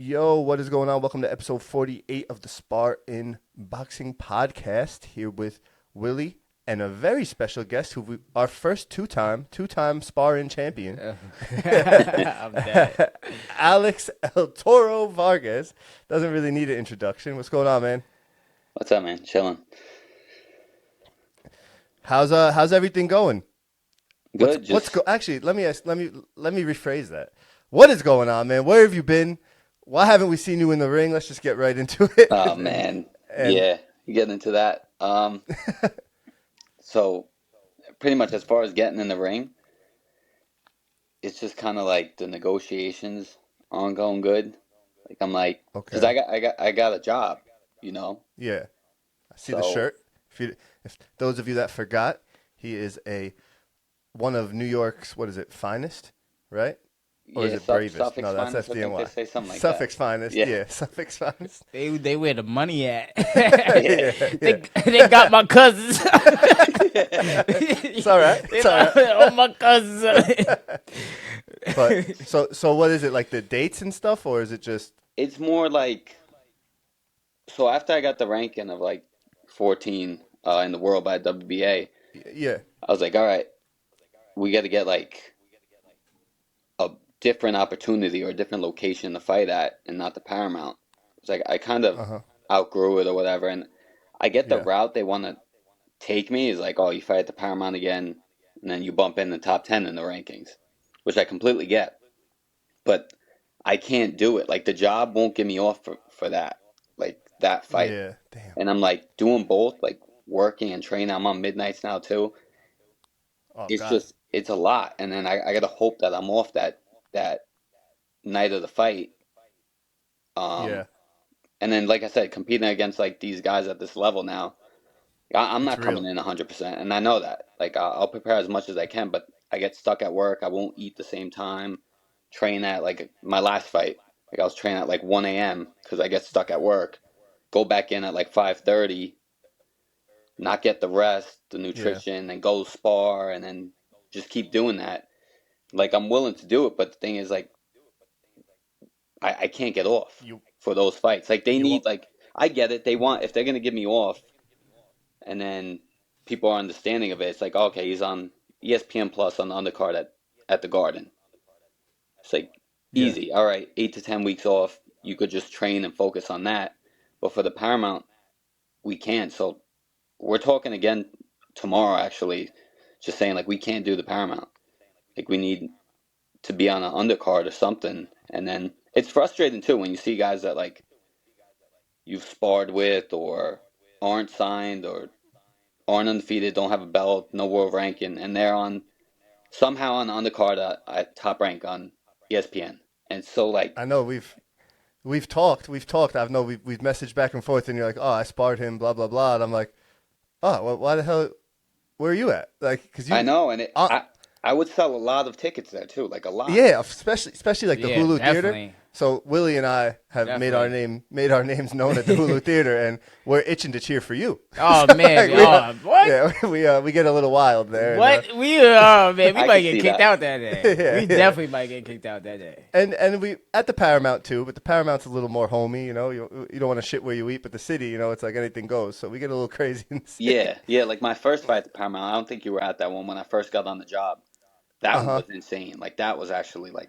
Yo, what is going on? Welcome to episode 48 of the Spar-Inn Boxing Podcast. Here with Willie and a very special guest, our first two-time Spar-Inn champion, I'm dead. Alex El Toro Vargas. Doesn't really need an introduction. What's going on, man? What's up, man? Chilling. How's everything going? Good. Actually, let me rephrase that. What is going on, man? Where have you been? Why haven't we seen you in the ring? Let's just get right into it. Oh man, yeah, you getting into that. So pretty much as far as getting in the ring, it's just kind of like the negotiations aren't going good. Like I'm like, because I got a job, you know. Yeah, I see the shirt. If those of you that forgot, he is one of New York's finest, right? Or is it bravest? Suffix no, that's finest, FDNY. They say something like Suffix that. finest. Yeah, Suffix finest. They where the money at. They got my cousins. It's all right. It's all right. All my cousins. But so what is it, like the dates and stuff, or is it just? It's more like, so after I got the ranking of like 14 in the world by WBA, yeah, I was like, all right, we got to get like a different opportunity or a different location to fight at and not the Paramount. It's like I kind of outgrew it or whatever, and I get the route they want to take me is like, oh, you fight at the Paramount again, and then you bump in the top 10 in the rankings, which I completely get. But I can't do it. Like the job won't get me off for that, like that fight. Yeah, damn. And I'm like doing both, like working and training. I'm on midnights now too. Oh, It's God. just, it's a lot. And then I got to hope that I'm off that night of the fight. Yeah. And then, like I said, competing against like these guys at this level now, I'm not It's coming real. in 100%. And I know that. Like I'll prepare as much as I can, but I get stuck at work. I won't eat the same time. Train at like my last fight. Like I was training at like 1 a.m. because I get stuck at work. Go back in at like 5:30. Not get the rest, the nutrition, and go spar, and then just keep doing that. Like I'm willing to do it, but the thing is, like, I can't get off for those fights. Like they need, like, I get it. They want, if they're gonna give me off, and then people are understanding of it. It's like, okay, he's on ESPN Plus on the undercard at the Garden. It's like easy. All right, 8 to 10 weeks off. You could just train and focus on that. But for the Paramount, we can't. So we're talking again tomorrow, actually, just saying like we can't do the Paramount. Like we need to be on an undercard or something. And then it's frustrating too when you see guys that like you've sparred with or aren't signed or aren't undefeated, don't have a belt, no world ranking, and they're somehow on the undercard at top rank on ESPN. And so like I know we've talked. I know we've messaged back and forth, and you're like, oh, I sparred him, blah blah blah, and I'm like, oh, well, why the hell? Where are you at? Like, because I know, and I would sell a lot of tickets there too, like a lot. Yeah, especially like the Hulu Theater. Definitely. So Willie and I have made our names known at the Hulu Theater, and we're itching to cheer for you. Oh man, what? Yeah, we get a little wild there. What And, we might get kicked that. out that day. Definitely might get kicked out that day. and we at the Paramount too, but the Paramount's a little more homey. You know, you don't want to shit where you eat, but the city, you know, it's like anything goes. So we get a little crazy in the city. Yeah. Like my first fight at the Paramount, I don't think you were at that one when I first got on the job. That one was insane. Like that was actually like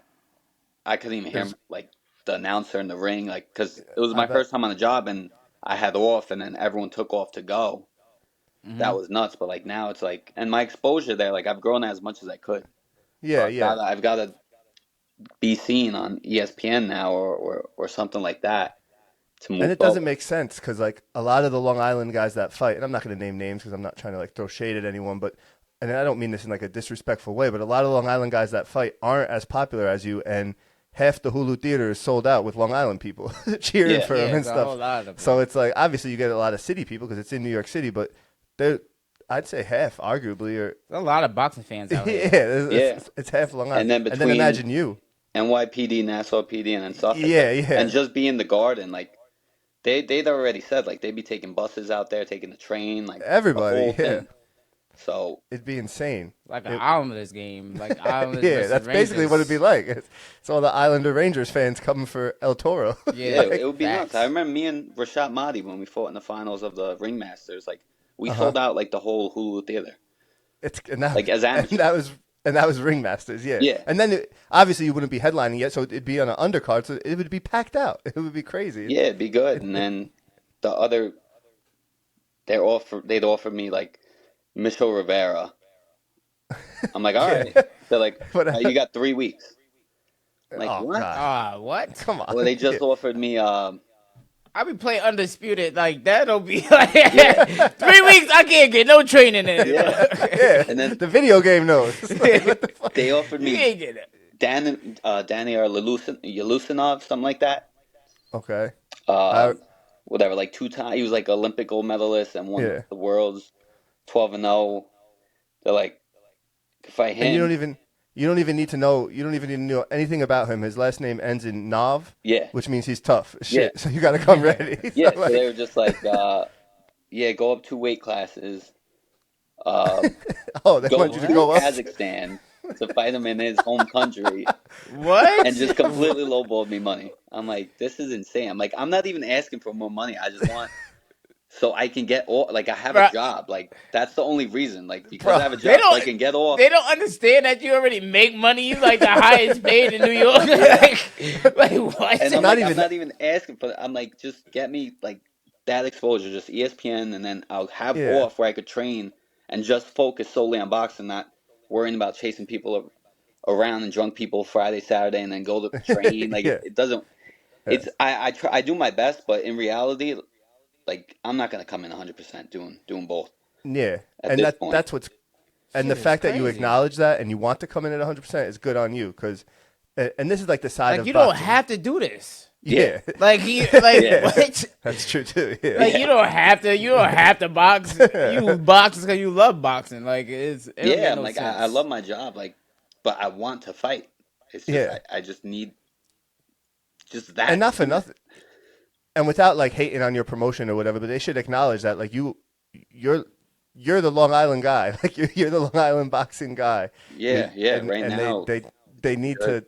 I couldn't even hear like the announcer in the ring, like because it was my first time on the job and I had off, and then everyone took off to go. Mm-hmm. That was nuts. But like now it's like, and my exposure there, like I've grown as much as I could. Yeah, so I've got to be seen on ESPN now or something like that to move. And it doesn't make sense because like a lot of the Long Island guys that fight, and I'm not going to name names because I'm not trying to like throw shade at anyone, but. And I don't mean this in like a disrespectful way, but a lot of Long Island guys that fight aren't as popular as you, and half the Hulu Theater is sold out with Long Island people cheering for them and stuff. So it's like obviously you get a lot of city people because it's in New York City, but I'd say half, arguably, or there's a lot of boxing fans out here. It's half Long Island. And then imagine you, NYPD, Nassau PD, and then Suffolk. Yeah. And just be in the Garden, like they'd already said, like they'd be taking buses out there, taking the train, like everybody. the whole thing. So it'd be insane. Like an Islanders game, like Islanders yeah, versus that's Rangers. basically what it'd be like. It's all the Islander Rangers fans coming for El Toro. Yeah, it would be facts. nuts. I remember me and Rashad Mahdi when we fought in the finals of the Ringmasters. Like we Uh-huh. sold out like the whole Hulu theater. Like as amateurs. And that was Ringmasters, yeah. Yeah. And then obviously you wouldn't be headlining yet, so it'd be on an undercard, so it would be packed out. It would be crazy. Yeah, it'd be good. And then the other, they'd offer me like Michel Rivera. I'm like, all right. They're like, you got 3 weeks. I'm like, what? God. What? Come on. Well, they just offered me. I be playing Undisputed, like that'll be like 3 weeks. I can't get no training in it. Yeah. And then the video game knows. Like, what the fuck? They offered me You ain't get it. Daniel Yelusinov, something like that. Okay. Whatever, like 2 times. He was like Olympic gold medalist and won the world's 12-0. They're like, fight him. And you don't even need to know anything about him. His last name ends in Nov, which means he's tough as shit. So you got to come ready. Yeah, so they were just like, go up 2 weight classes. They want you to go up Kazakhstan to fight him in his home country. What? And just completely lowballed me money. I'm like, this is insane. I'm like, I'm not even asking for more money. I just want so I can get off. Like, I have a job. Like, that's the only reason. Like, because I have a job, so I can get off. They don't understand that you already make money. You like the highest paid in New York. like what? And I'm not even asking for that. I'm like, just get me like that exposure, just ESPN, and then I'll have off where I could train and just focus solely on boxing, not worrying about chasing people around and drunk people Friday, Saturday, and then go to train. Like it doesn't. It's I do my best, but in reality, like I'm not gonna come in 100% doing both. Yeah, and that's what's. And the fact that you acknowledge that and you want to come in at 100% is good on you, because, and this is like the side of you boxing. don't have to do this. Yeah, what? That's true too. Yeah. Like you don't have to box. You box because you love boxing. Like I'm like I love my job. Like, but I want to fight. It's just I just need just that. And not for nothing. And without like hating on your promotion or whatever, but they should acknowledge that like you're the Long Island guy. Like you're the Long Island boxing guy. Yeah, right now they need to.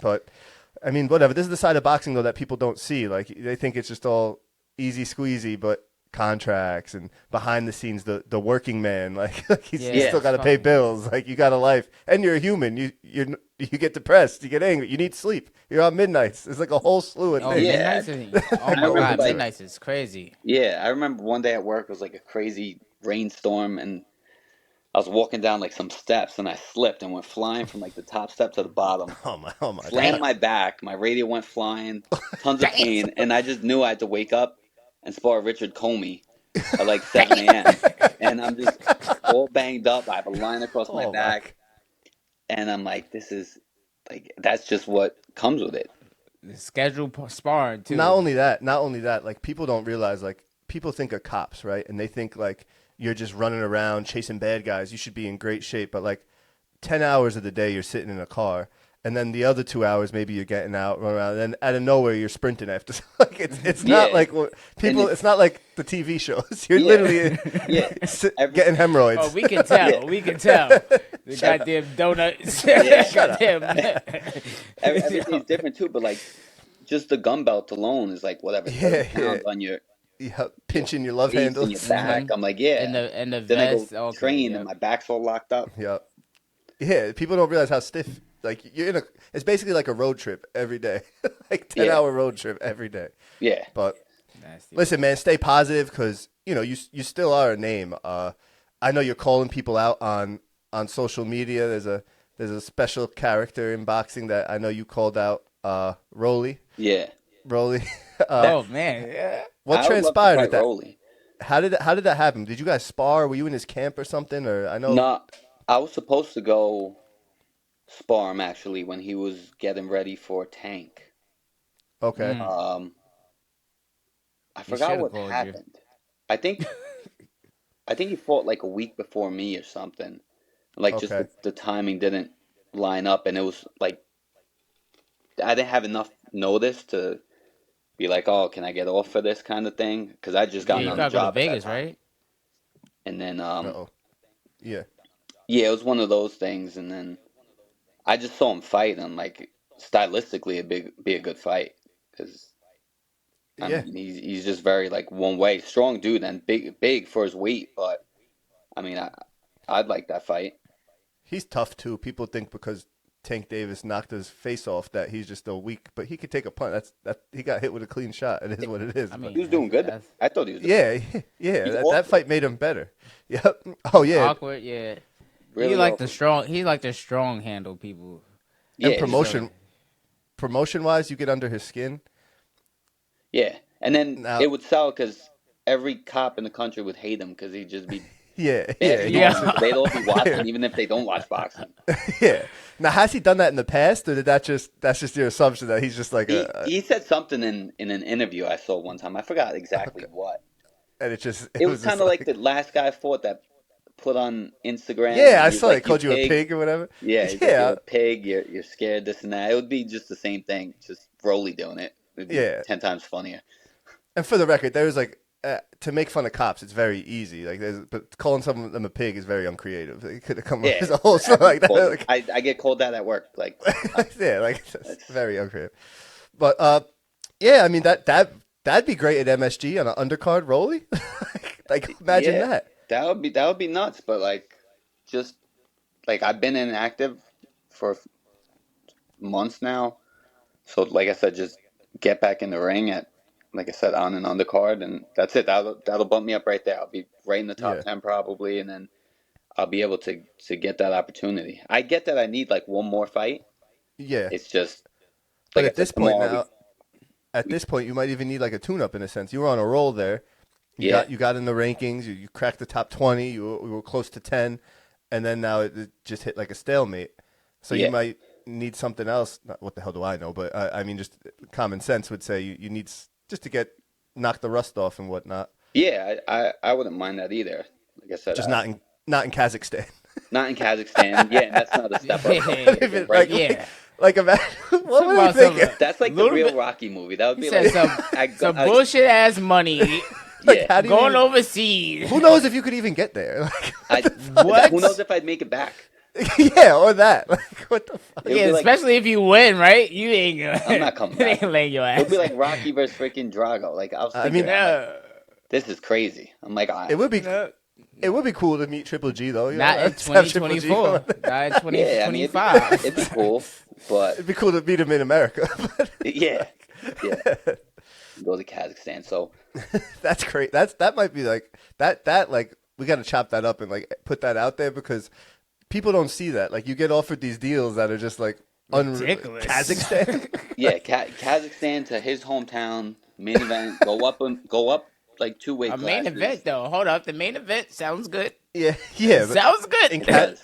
But I mean, whatever. This is the side of boxing though that people don't see. Like they think it's just all easy squeezy, but contracts and behind the scenes, the working man. Like you still got to pay bills. Like you got a life, and you're a human. You get depressed. You get angry. You need sleep. You're on midnights. It's like a whole slew of things. Oh my God, midnights is crazy. Yeah, I remember one day at work it was like a crazy rainstorm, and I was walking down like some steps, and I slipped and went flying from like the top step to the bottom. Oh my! Slammed my back. My radio went flying. Tons of pain, and I just knew I had to wake up and spar Richard Comey at like 7 a.m. And I'm just all banged up. I have a line across my back, and I'm like, this is like that's just what comes with it. The scheduled sparring too. Not only that, like people don't realize, like people think of cops, right? And they think like you're just running around chasing bad guys. You should be in great shape, but like 10 hours of the day you're sitting in a car, and then the other 2 hours maybe you're getting out, running around, and then out of nowhere you're sprinting after. Like it's not like what people. It's not like the TV shows. You're literally getting hemorrhoids. Oh, we can tell. We can tell. The goddamn donuts. Goddamn. Everything's different too, but like just the gun belt alone is like whatever. Pounds on your. Pinching your love handle, your back. I'm like, and the then vest. I go train and my back's all locked up. Yeah. People don't realize how stiff. Like you're it's basically like a road trip every day, like 10-hour road trip every day. Yeah, but listen, man, stay positive because you still are a name. I know you're calling people out on social media. There's a special character in boxing that I know you called out, Rolly. Yeah, Rolly. Oh man, yeah. What transpired with that? Rolly. How did that happen? Did you guys spar? Were you in his camp or something? Or I know. No, I was supposed to go spar him actually when he was getting ready for Tank. Okay. I forgot what happened. I think he fought like a week before me or something. Like just the timing didn't line up, and it was like I didn't have enough notice to be like, oh, can I get off for this kind of thing? Because I just got on the job. Go to Vegas, right? and then Uh-oh. Yeah. yeah, it was one of those things, and then I just saw him fight, and I'm like, stylistically, it'd be a good fight because I Yeah. mean he's just very like one way, strong dude, and big for his weight, but I mean I'd like that fight. He's tough too. People think because Tank Davis knocked his face off that he's just still weak, but he could take a punch. That he got hit with a clean shot. It is what it is. I But mean, He was doing good. I thought he was. yeah, yeah. He's That awkward. fight made him better. Yep. Oh yeah. awkward. Yeah, Really he like awkward. the strong. He like the strong handle people. Yeah, And promotion wise, you get under his skin. yeah, and then Now- it would sell because every cop in the country would hate him because he'd just be Yeah, bashing yeah, on him. They'd all be watching, even if they don't watch boxing. yeah. Now, has he done that in the past, or that's just your assumption that he's just like He said something in an interview I saw one time. I forgot exactly what. and it It was just kind of like the last guy I fought that put on Instagram. Yeah, I he was saw like, it. Called you a pig or whatever. Yeah, he's like, you're a pig. You're scared. This and that. It would be just the same thing. Just Broly doing it. It'd be Yeah. 10 times funnier. And for the record, there was like to make fun of cops, it's very easy. Like, but calling some of them a pig is very uncreative. It could have come up as a whole stuff like that. Like, I get called that at work. Like, yeah, like it's very uncreative. But yeah, I mean that'd be great at MSG on an undercard Rolly. like imagine yeah, that. That would be nuts. But like, just like I've been inactive for months now. So like I said, just get back in the ring at, like I said, on an undercard, and that's it. That'll bump me up right there. I'll be right in the top 10 probably, and then I'll be able to get that opportunity. I get that I need like one more fight. Yeah. It's just But like at this point now, at this point, you might even need like a tune-up in a sense. You were on a roll there. You got in the rankings. You cracked the top 20. You were close to 10, and then now it just hit like a stalemate. So you might need something else. What the hell do I know? But I mean, just common sense would say you need just to knock the rust off and whatnot. Yeah, I wouldn't mind that either. Like I said, Just not in Kazakhstan. Not in Kazakhstan. Yeah, that's not a step up. Like, yeah. Like imagine, what were you thinking? That's like the real Rocky movie. That would be like some bullshit ass money. Like, how do going overseas. Who knows if you could even get there? Like, who knows if I'd make it back? Yeah, or that. Like, what the fuck? Yeah, especially if you win, right? You ain't gonna. I'm not coming back. Ain't laying your ass. It'd be like Rocky versus freaking Drago. Like I was thinking, this is crazy. I'm like, it would be. It would be cool to meet Triple G though. Not in 2024. Not in 2025. It'd be cool, but it'd be cool to meet him in America. yeah. Go to Kazakhstan. So that's great. That might be like that. Like we got to chop that up and like put that out there because people don't see that. Like you get offered these deals that are just like ridiculous. Kazakhstan. Yeah, Kazakhstan to his hometown main event. Go up like 2 weight classes. Main event though. Hold up, the main event sounds good. Yeah. Sounds good.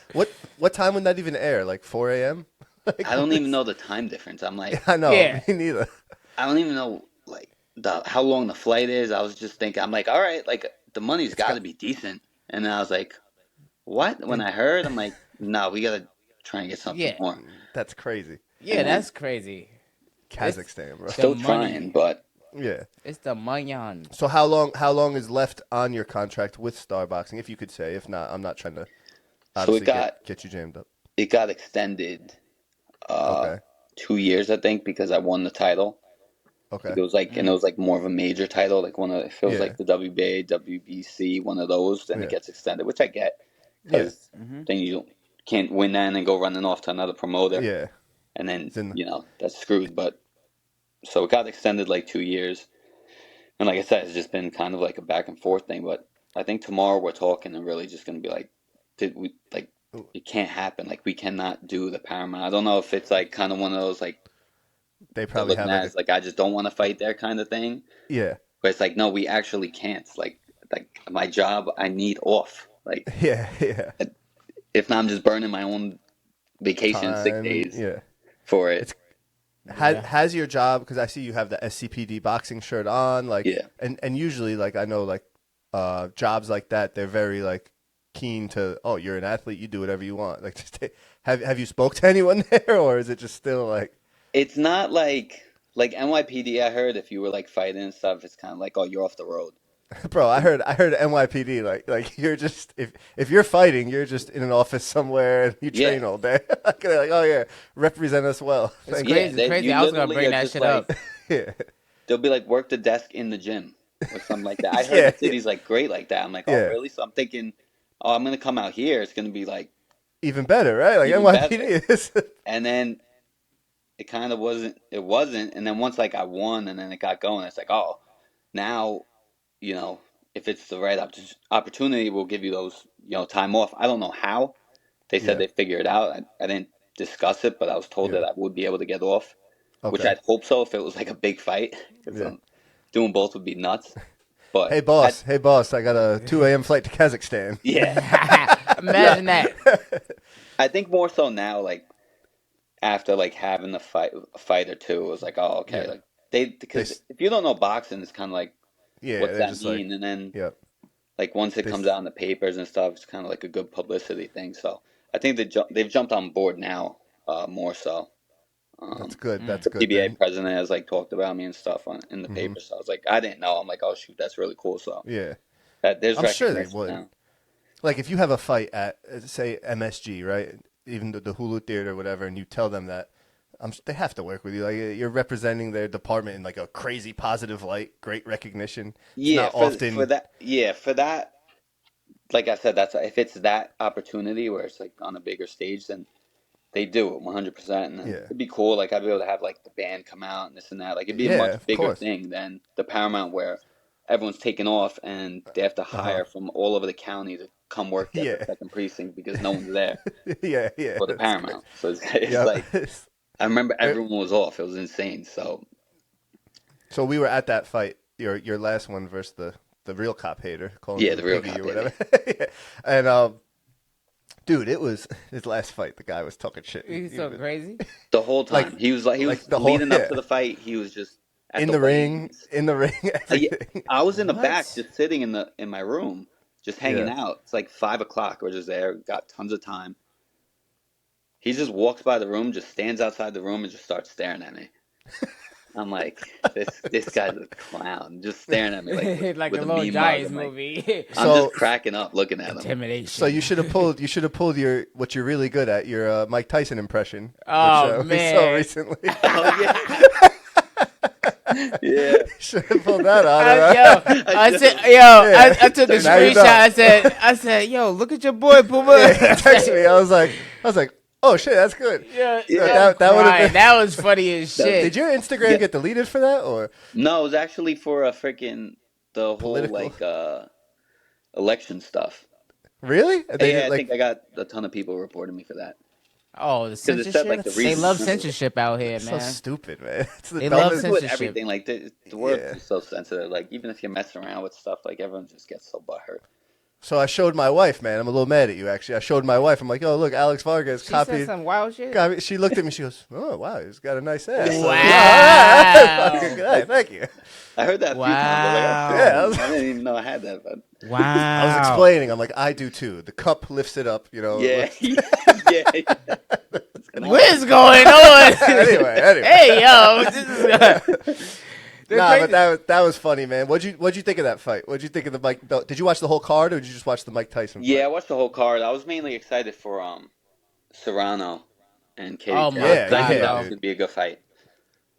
What time would that even air? Like 4 a.m. Like, I don't even know the time difference. I'm like, I know. Yeah. Me neither. I don't even know like how long the flight is. I was just thinking, I'm like, all right, like the money's got to be decent. And then I was like, what? When I heard, I'm like, no, we got to try and get something more. That's crazy. Yeah, that's crazy. Kazakhstan, bro. Still trying, but yeah, it's the money. So how long is left on your contract with Star Boxing, if you could say? If not, I'm not trying to obviously get you jammed up. It got extended 2 years, I think, because I won the title. Okay. It was like, and it was like more of a major title, like if it was like the WBA, WBC, one of those, then it gets extended, which I get, because then you can't win that and then go running off to another promoter. Yeah. And then, that's screwed. But so it got extended like 2 years. And like I said, it's just been kind of like a back and forth thing. But I think tomorrow we're talking and really just going to be like, it can't happen. Like, we cannot do the Paramount. I don't know if it's like kind of one of those like, they probably have like I just don't want to fight there kind of thing. Yeah. But it's like, no, we actually can't. Like my job, I need off. Like, yeah. If not, I'm just burning my own vacation, 6 days. Yeah. For it. Has your job, because I see you have the SCPD boxing shirt on, like, and usually, like, I know, like, jobs like that, they're very, like, keen to, oh, you're an athlete, you do whatever you want. Like, just have you spoke to anyone there, or is it just still, like... It's not like NYPD, I heard, if you were, like, fighting and stuff, it's kind of like, oh, you're off the road. Bro, I heard NYPD like you're just if you're fighting, you're just in an office somewhere and you Yeah. train all day. Like, they're like, oh yeah, represent us well. It's Thank crazy. Yeah, Crazy. you I was gonna literally bring are that just shit like up. Yeah, they'll be like work the desk in the gym or something like that. I heard yeah, the city's like great like that. I'm like, oh yeah. really? So I'm thinking, oh, I'm gonna come out here. It's gonna be like Even better, right? Like even better. NYPD is. And then it kind of wasn't. It wasn't. And then once like I won, and then it got going, it's like, oh, now you know if it's the right opportunity, we'll give you those time off. I don't know how. They said Yeah, they figure it out. I didn't discuss it, but I was told yeah. that I would be able to get off, which Okay. I'd hope so if it was like a big fight. Because Yeah. doing both would be nuts. But Hey boss, I got a 2 a.m. flight to Kazakhstan. yeah, Imagine that. I think more so now, like after like having a fight or two, it was like, oh, okay, Yeah. like because if you don't know boxing, it's kind of like, Yeah, what's they're that just mean? like, And then yeah, like once it they, comes out in the papers and stuff, it's kind of like a good publicity thing. So I think they've jumped on board now, more so. that's Um, good. Mm. That's the good PBA then. president has like talked about me and stuff in the Hmm. paper. So I was like, I didn't know. I'm like, oh shoot, that's really cool. So Yeah, that there's I'm sure they recognition would. now. Like if you have a fight at say MSG, right? Even the Hulu Theater or whatever, and you tell them that they have to work with you. Like you're representing their department in like a crazy positive light, great recognition. It's Yeah, not for often. that. Yeah, for that. Like I said, that's if it's that opportunity where it's like on a bigger stage, then they do it 100%. And then Yeah, it'd be cool. Like I'd be able to have like the band come out and this and that. Like it'd be a yeah, much of bigger course. thing than the Paramount where everyone's taking off and they have to Uh huh. hire from all over the county to come work at the Yeah, second precinct because no one's there yeah, for the that's good. Paramount. So it's Yep. like I remember everyone was off. It was insane. So So we were at that fight, your last one versus the real cop hater, calling yeah, you the a real piggy cop or did whatever. it. Yeah. And dude, it was his last fight. The guy was talking shit. He's so crazy. The whole Like time he like was the whole leading up to the fight. He was just at in the the ring, weigh-ins. Yeah, everything. I was in the back, What? just sitting in my room, just hanging Yeah. out. It's like 5 o'clock. We're just there, got tons of time. He just walks by the room, just stands outside the room, and just starts staring at me. I'm like, this guy's a clown, just staring at me like Like with a a little mean mug. Giants I'm like, movie. I'm So just cracking up looking at him. Intimidation. so you should have pulled your what you're really good at, your Mike Tyson impression, Oh, which we saw man. recently. Oh yeah, yeah. Should have pulled that out. I took a Now you know. screenshot. I said, yo, look at your boy, Puma. Yeah, text me. I was like, oh shit, that's good. Yeah, that would have been. That was funny as shit. Did your Instagram Yeah. get deleted for that or No, it was actually for a freaking the whole political? like election stuff. Really? They Yeah, did, I like, think I got a ton of people reporting me for that. Oh, the Because it censorship. said like the That's They reason. love censorship out here, so man. stupid, man. It's the They love dumbest. With censorship. everything, like the world Yeah. is so sensitive. Like even if you're messing around with stuff, like everyone just gets so butthurt. So I showed my wife, man. I'm a little mad at you, actually. I showed my wife. I'm like, oh, look, Alex Vargas She said copied. some wild shit. She looked at me. She goes, oh, wow, he's got a nice ass. Wow. All right. Fucking good. Thank you. I heard that a few times. I was like, oh, Yeah, I was- I didn't even know I had that. But Wow. I was explaining. I'm like, I do too. The cup lifts it up, yeah, yeah. What's going on? Anyway. Hey, yo. This is, Nah, but that was funny, man. What'd you think of that fight? What'd you think of the Mike? Did you watch the whole card, or did you just watch the Mike Tyson fight? Yeah, I watched the whole card. I was mainly excited for Serrano and Katie. Oh, my Taylor. Yeah, 'Cause I knew yeah, that was dude. gonna be a good fight.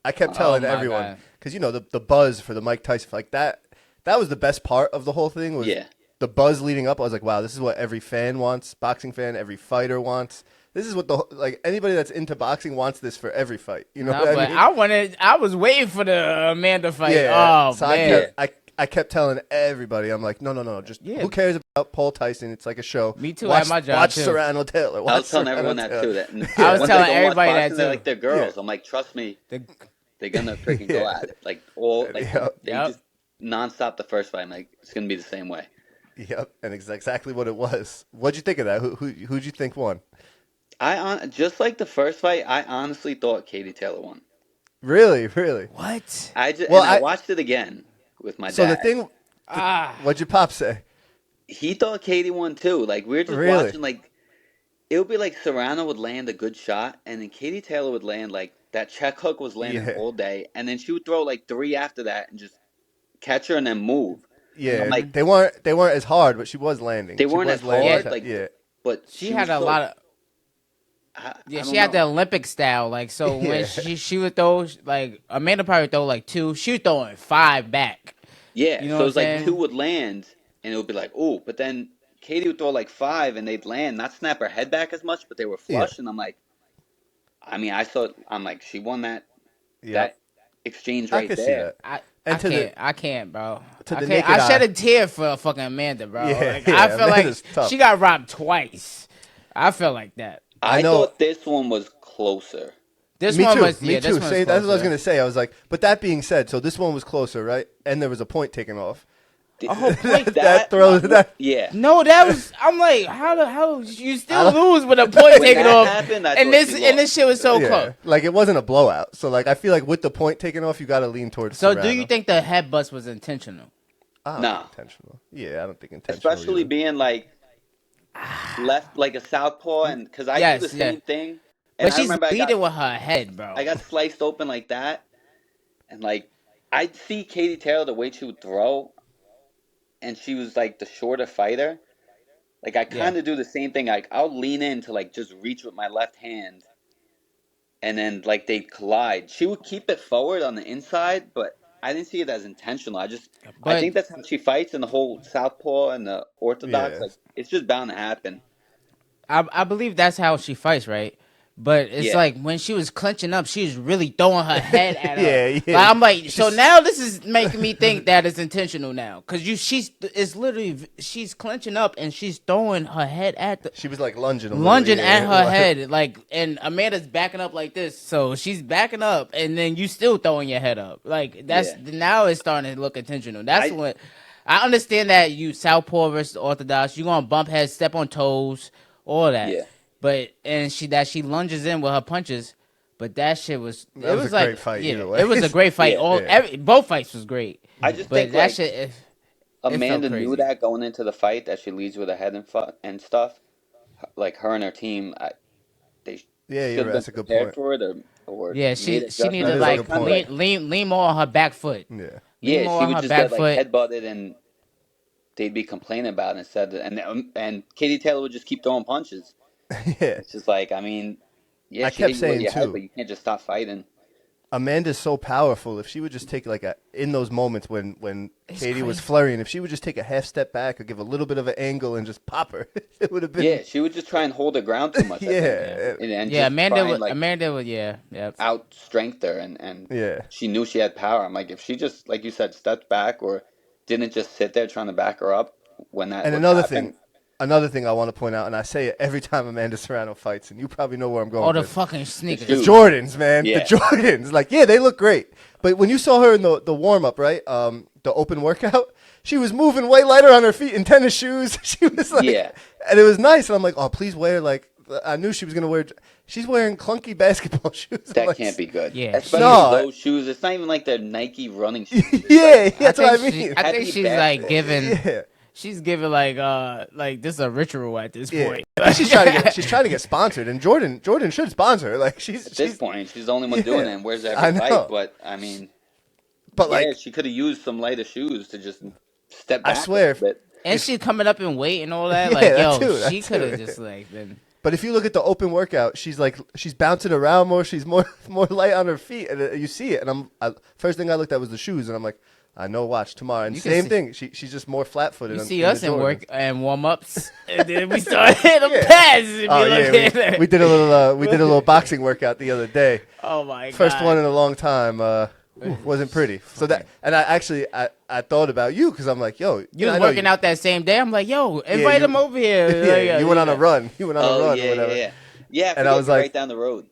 I kept telling my everyone God. because the buzz for the Mike Tyson like that was the best part of the whole thing was Yeah. the buzz leading up. I was like, wow, this is what every fan wants, boxing fan, every fighter wants. This is what anybody that's into boxing wants this for every fight. You know No, what but I mean? I was waiting for the Amanda fight. Yeah. Oh, So man. I kept telling everybody, I'm like, no, just Yeah. who cares about Paul Tyson? It's like a show. Me too, Watch, at my job, watch too. Serrano Taylor. I Watch was telling Serrano everyone that Taylor. too. That I was once telling they go watch everybody that, boxing, they're too. like they're girls. Yeah. I'm like, trust me, The- they're gonna freaking go Yeah. at it. Like all like Yep. they Yep. just nonstop the first fight. I'm like, it's gonna be the same way. Yep, and it's exactly what it was. What'd you think of that? Who'd you think won? Just like the first fight, I honestly thought Katie Taylor won. Really? What? I watched it again with my So dad. the thing, what'd your pop say? He thought Katie won too. Like we were just Really? watching. Like it would be like Serrano would land a good shot, and then Katie Taylor would land like that check hook was landing Yeah. all day, and then she would throw like three after that and just catch her and then move. Yeah, like, they weren't as hard, but she was landing. They weren't as hard, but she had a lot of. Yeah, she had the Olympic style, like so when she would throw like Amanda probably throw like 2, she was throwing 5 back. Yeah, you know so it's like saying? 2 would land, and it would be like, oh, but then Katie would throw like 5, and they'd land, not snap her head back as much, but they were flush, and I'm like, I'm like, she won that exchange right I can there. See that. I can't, bro. I shed a tear for fucking Amanda, bro. Yeah, I feel Amanda's like tough. she got robbed twice. I feel like that. I thought this one was closer. This me one too. was Me too. That's what I was gonna say. I was like, but that being said, so this one was closer, right? And there was a point taken off. Oh, point that throws that. Yeah. No, that was. I'm like, how you still lose with a point taken off? Happened, and this shit was so close. Like it wasn't a blowout. So like I feel like with the point taken off, you got to lean towards. So Serrano. do you think the head bust was intentional? No. Intentional. Yeah, I don't think intentional. Especially either. being like left like a southpaw, and because I do the same thing. And but she's beating with her head, bro. I got sliced open like that, and like I'd see Katie Taylor the way she would throw, and she was like the shorter fighter. Like I kind of do the same thing. Like I'll lean in to like just reach with my left hand, and then like they collide. She would keep it forward on the inside, but I didn't see it as intentional. I think that's how she fights in the whole southpaw and the orthodox. Like it's just bound to happen. I believe that's how she fights, right? But it's like when she was clenching up, she was really throwing her head at her. Like, I'm like, so now this is making me think that it's intentional now, because she's clenching up and she's throwing her head at the. She was like lunging at her head, like, and Amanda's backing up like this, so she's backing up, and then you still throwing your head up, like now it's starting to look intentional. That's what I understand, that you southpaw versus orthodox, you gonna bump heads, step on toes, all that. Yeah. But she lunges in with her punches, but that shit was a great fight. Either way. It was a great fight. Both fights was great. I just think that shit. Amanda knew that going into the fight, that she leads with her head and stuff. Like her and her team, that's a good point. For it or she needed to like lean more on her back foot. She would just get like headbutted, and they'd be complaining about it instead. And Katie Taylor would just keep throwing punches. It's just like, I mean, I kept saying too, but you can't just stop fighting. Amanda's so powerful. If she would just take in those moments when Katie was flurrying, if she would just take a half step back or give a little bit of an angle and just pop her, it would have been. Yeah, she would just try and hold her ground too much. Amanda would outstrength her, and she knew she had power. I'm like, if she just, like you said, stepped back or didn't just sit there trying to back her up when that. And Another thing I want to point out, and I say it every time Amanda Serrano fights, and you probably know where I'm going. Oh, the fucking sneakers. The Jordans, man. Yeah. The Jordans. Like, they look great. But when you saw her in the warm-up, right, the open workout, she was moving way lighter on her feet in tennis shoes. She was like, and it was nice. And I'm like, oh, please wear, like, I knew she was going to wear, she's wearing clunky basketball shoes. That can't be good. Yeah. Especially those shoes. It's not even like they're Nike running shoes. That's what I mean. I think she's like giving... She's giving like this is a ritual at this point. she's trying to get sponsored, and Jordan should sponsor her. Like she's at this point, she's the only one doing it. And where's every fight? But I mean, she could have used some lighter shoes to just step back. I swear. And she's coming up in weight and all that. She could have just like been. But if you look at the open workout, she's bouncing around more. She's more light on her feet, and you see it. And first thing I looked at was the shoes, and I'm like, I know. Watch tomorrow, and same thing. She's just more flat-footed. You see us in work and warm-ups, and then we started hitting pads. We did a little boxing workout the other day. Oh my god! First one in a long time. Wasn't pretty. So that, and I thought about you because I'm like, yo, you was working out that same day. I'm like, yo, invite him over here. You went on a run. You went on a run or whatever. Yeah. And I was like, right down the road.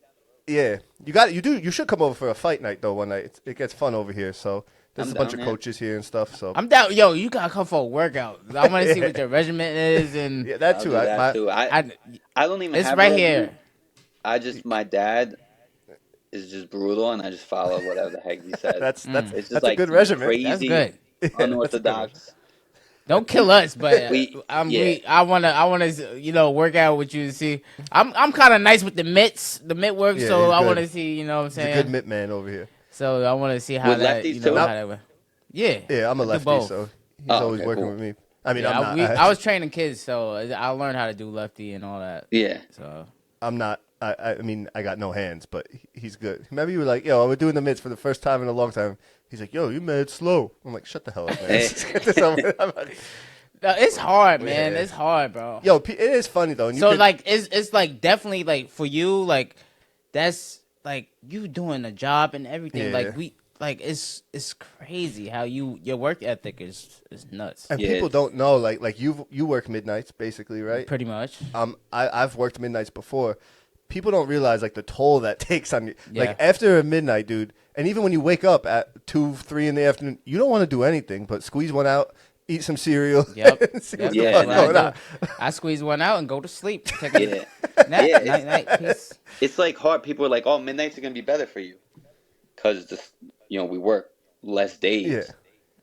Yeah, you should come over for a fight night though one night. It gets fun over here. So. There's a bunch of coaches here and stuff, so I'm down. Yo, you gotta come for a workout. I want to see what your regimen is, and that too. I don't even. It's have right here. My dad is just brutal, and I just follow whatever the heck he says. That's just a good regimen. Crazy, that's good. Unorthodox. Don't kill us, but I wanna work out with you to see. I'm kind of nice with the mitt work, so I want to see. You know what I'm saying? He's a good mitt man over here. So I want to see how that. Lefties too? Yeah, I'm a lefty, so He's always working with me. I mean, I'm not. I was training kids, so I learned how to do lefty and all that. Yeah. So I'm not. I mean, I got no hands, but he's good. Remember, you were like, "Yo, we're doing the mitts for the first time in a long time." He's like, "Yo, you mad slow." I'm like, "Shut the hell up, man." Let's get this over. No, it's hard, man. It's hard, bro. Yo, it is funny though. And so like, it's like definitely like for you, like that's like you doing a job and everything. Like it's crazy how your work ethic is nuts. And people don't know like you work midnights basically, right? Pretty much. I've worked midnights before. People don't realize like the toll that takes on you. Yeah. Like after a midnight, dude, and even when you wake up at 2, 3 in the afternoon, you don't want to do anything but squeeze one out, eat some cereal. Yep. I squeeze one out and go to sleep. Take a nap. Night, peace. It's like hard. People are like, "Oh, midnights are gonna be better for you," because just we work less days.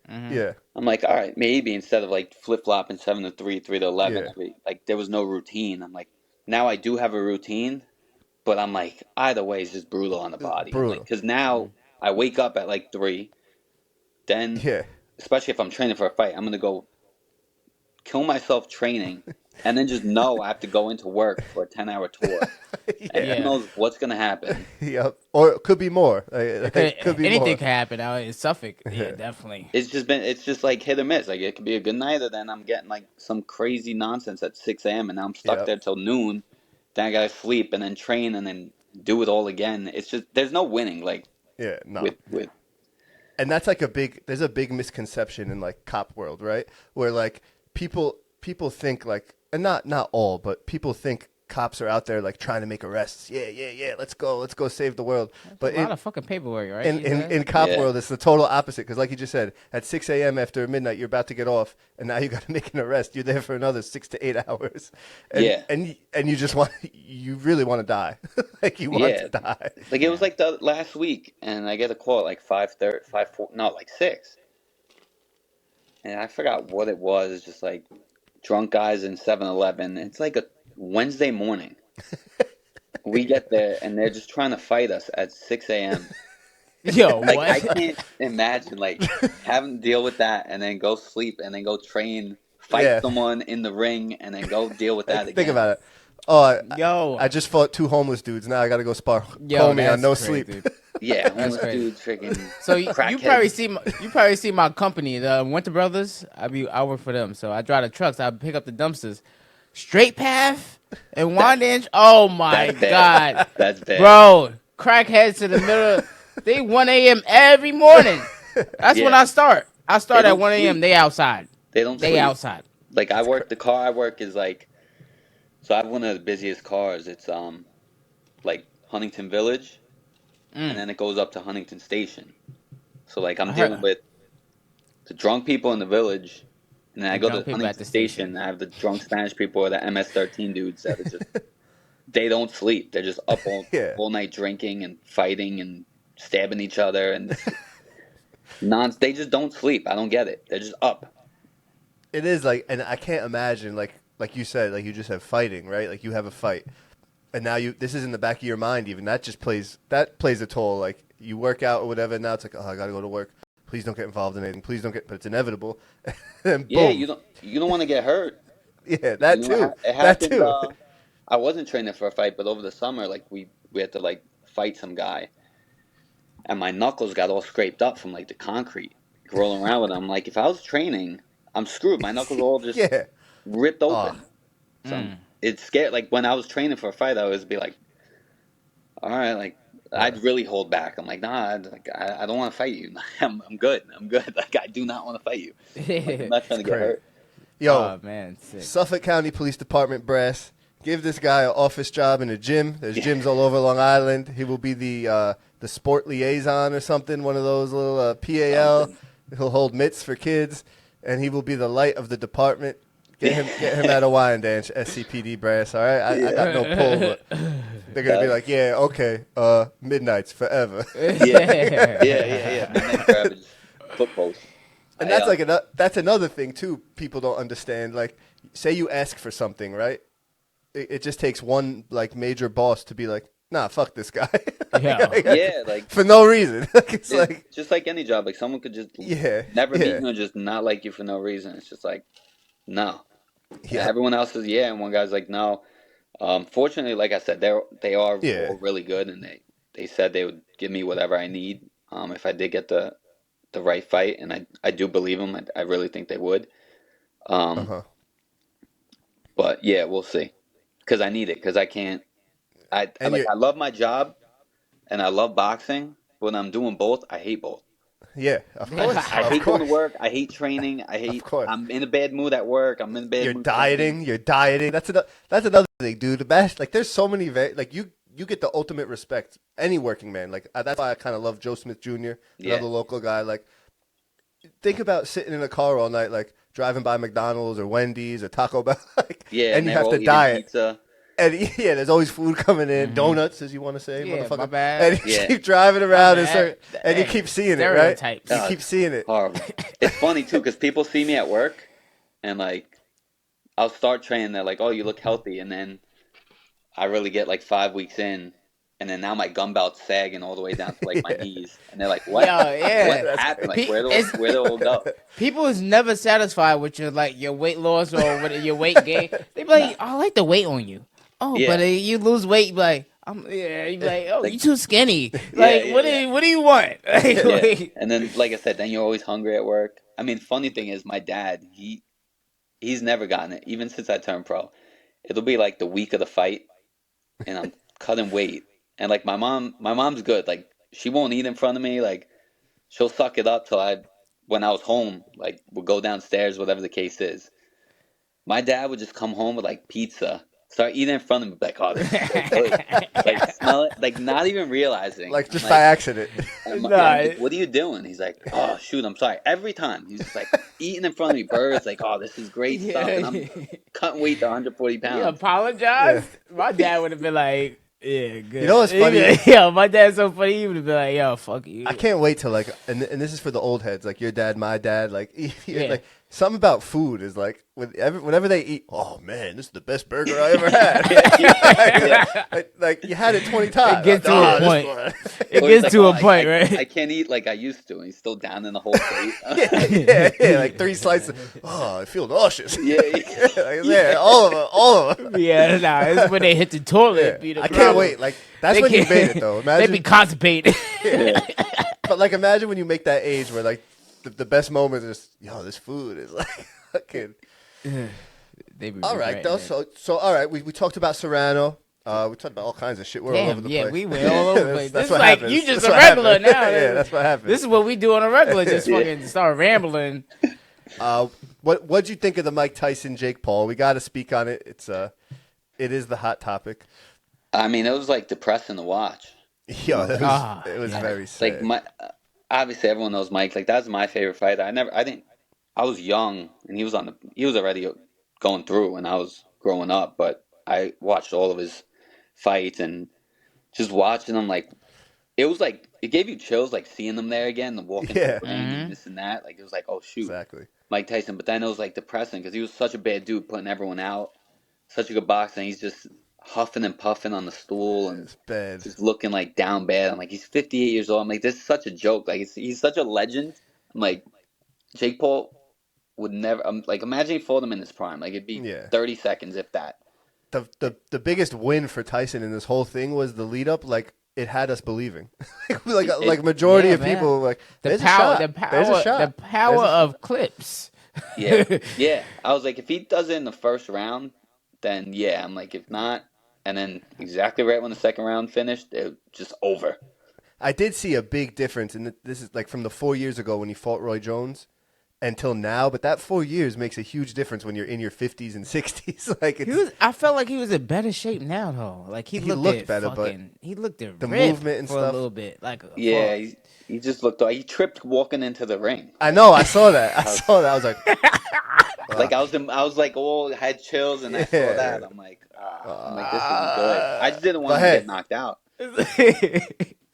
Yeah. Mm-hmm. Yeah. I'm like, all right, maybe instead of like flip flopping 7 to 3, 3 to 11, like there was no routine. I'm like, now I do have a routine. But I'm like, either way, it's just brutal on the body. Brutal. Because now I wake up at like 3. Then, especially if I'm training for a fight, I'm going to go kill myself training. And then just know I have to go into work for a 10-hour tour. And who knows what's going to happen. Yep. Or it could be more. It could be anything more. could happen out in Suffolk. Yeah, definitely. It's just like hit or miss. Like it could be a good night, or then I'm getting like some crazy nonsense at 6 a.m. and now I'm stuck there till noon. Then I gotta sleep and then train and then do it all again. It's just there's no winning. Like with and that's like there's a big misconception in like cop world, right? Where like people think like, and not all, but people think cops are out there like trying to make arrests. Yeah. Let's go save the world. But a lot of fucking paperwork, right? In cop world, it's the total opposite. Because like you just said, at 6 a.m. after midnight, you're about to get off, and now you got to make an arrest. You're there for another 6 to 8 hours. And you just you really want to die. Like you want to die. Like it was like the last week, and I get a call at like 5:30, like 6. And I forgot what it was. Just like drunk guys in 7-Eleven. It's like a Wednesday morning. We get there and they're just trying to fight us at 6 a.m. Yo, like, what? I can't imagine like having to deal with that and then go sleep and then go train, fight someone in the ring and then go deal with that again. Think about it. Oh, I just fought 2 homeless dudes. Now I got to go spar homie on no sleep. Yeah, homeless dudes freaking. So you probably see my company, the Winter Brothers. I work for them, so I drive the trucks. I pick up the dumpsters. Straight path and Wandinge. Oh my God, that's bad, bro. Crackheads to the middle. They 1 a.m. every morning. That's when I start. I start at 1 a.m. They outside. They don't. They sleep. Outside. Like I work. The car I work is like. So I have one of the busiest cars. It's like Huntington Village, and then it goes up to Huntington Station. So like I'm dealing with the drunk people in the village. And then I go to the Huntington Station. I have the drunk Spanish people or the MS-13 dudes that are just, they don't sleep. They're just up all night drinking and fighting and stabbing each other. And they just don't sleep. I don't get it. They're just up. It is like, and I can't imagine, like you said, like you just have fighting, right? Like you have a fight. And now this is in the back of your mind even. That plays a toll. Like you work out or whatever. And now it's like, oh, I got to go to work. Please don't get involved in anything. But it's inevitable. And boom. You don't want to get hurt. Yeah, that too. It happened. That too. I wasn't training for a fight, but over the summer, like we had to like fight some guy, and my knuckles got all scraped up from like the concrete rolling around with them. Like if I was training, I'm screwed. My knuckles all just ripped open. So it's scary. Like when I was training for a fight, I would be like, all right, like. I'd really hold back. I'm like, nah, I don't want to fight you. I'm good. Like, I do not want to fight you. Like, I'm not trying to get hurt. Yo, man, sick. Suffolk County Police Department brass, give this guy an office job in a gym. There's gyms all over Long Island. He will be the sport liaison or something, one of those little PAL. He'll hold mitts for kids, and he will be the light of the department. Get him out of Wyandanch, SCPD brass, all right? I got no pull, but they're going to be like, yeah, okay, midnights forever. Yeah. Foot post. And that's that's another thing, too, people don't understand. Like, say you ask for something, right? It just takes one, like, major boss to be like, nah, fuck this guy. Yeah. Yeah, like for no reason. It's like just like any job. Like someone could just never meet you and just not like you for no reason. It's just like no. yeah, Everyone else is and one guy's like no. Fortunately, like I said, they are yeah, all really good, and they said they would give me whatever I need. If I did get the right fight, and I do believe them. I really think they would. Um, uh-huh. but yeah, we'll see. Because I need it. Because I can't. And you're I love my job, and I love boxing. But when I'm doing both, I hate both. yeah, of course, I of hate going to course, work. I hate training. of course. I'm in a bad mood at work. I'm in a bad You're mood dieting. training. You're dieting. That's another thing, dude. The best. Like, there's so many. Like, you get the ultimate respect. Any working man. Like, that's why I kind of love Joe Smith Jr., another local guy. Like, think about sitting in a car all night, like driving by McDonald's or Wendy's or Taco Bell, like, and you they're have all to eating diet. pizza. And yeah, there's always food coming in, donuts, as you want to say, Yeah, motherfucker. my bad. And you keep driving around and you Hey, keep seeing it, right? stereotypes. You keep seeing it. Horrible. It's funny too because people see me at work, and like I'll start training. They're like, "Oh, you look healthy," and then I really get like 5 weeks in, and then now my gun belt's sagging all the way down to like my knees, and they're like, "What? What happened? Like where do all go?" People is never satisfied with your weight loss or with your weight gain. They be like, I like the weight on you. Oh, but you lose weight, you be like, you be like, oh, you too skinny. Like, what do you want? And then, like I said, then you're always hungry at work. I mean, funny thing is, my dad, he's never gotten it, even since I turned pro. It'll be like the week of the fight, and I'm cutting weight. And like my mom's good. Like she won't eat in front of me. Like she'll suck it up till when I was home, like we'll go downstairs, whatever the case is. My dad would just come home with like pizza, start eating in front of me, like, oh, this is so good. Like smell it, like not even realizing. Like just by accident. I'm like, what are you doing? He's like, oh shoot, I'm sorry. Every time he's just like eating in front of me, birds, like, oh, this is great stuff, and I'm cutting weight to 140 pounds. You apologize? Yeah. My dad would have been like, yeah, good. You know what's funny? Yo, my dad's so funny. He would have been like, yo, fuck you. I can't wait till like, and this is for the old heads, like your dad, my dad, like, like something about food is like, whenever they eat, oh man, this is the best burger I ever had. like you had it 20 times. It gets to a point. It gets to a point, right? I can't eat like I used to, and he's still down in the whole plate. yeah, like 3 slices. Oh, I feel nauseous. Yeah. all of them. Yeah, nah, it's when they hit the toilet. I can't wait. Like that's when you made it, though. Imagine they be constipated. But like, imagine when you make that age where like the best moment is, yo, this food is like fucking. All right, though. So all right, we talked about Serrano. We talked about all kinds of shit. We're all over the place. We went all over the place. That's This what is like happens. you just That's a what regular happens. now. Yeah, that's what happens. This is what we do on a regular. Just fucking start rambling. What'd you think of the Mike Tyson Jake Paul? We got to speak on it. It is the hot topic. I mean, it was like depressing to watch. Yeah, it was very sad. Like obviously everyone knows Mike. Like that's my favorite fighter. I was young and he was already going through when I was growing up, but I watched all of his fights and just watching them. Like it was like it gave you chills, like seeing them there again, and walking through the ring and this and that. Like it was like, oh shoot, exactly, Mike Tyson. But then it was like depressing because he was such a bad dude, putting everyone out. Such a good boxer. And he's just huffing and puffing on the stool and just looking like down bad. I'm like, he's 58 years old. I'm like, this is such a joke. Like he's such a legend. I'm like, Jake Paul would never. I'm like, imagine he fought him in his prime. Like it'd be 30 seconds if that. The biggest win for Tyson in this whole thing was the lead up. Like it had us believing, like majority of people like the power of clips. Yeah. I was like, if he does it in the first round, then yeah. I'm like, if not, and then exactly right when the second round finished, it was just over. I did see a big difference, and this is like from the 4 years ago when he fought Roy Jones until now. But that 4 years makes a huge difference when you're in your 50s and 60s. Like I felt like he was in better shape now, though. Like he looked better, but he looked the movement and for stuff a little bit. Like he just looked. He tripped walking into the ring. I know. I saw that. I was like. Like I was like, oh, I had chills, and I saw that. I'm like, this isn't good. I just didn't want him to get knocked out.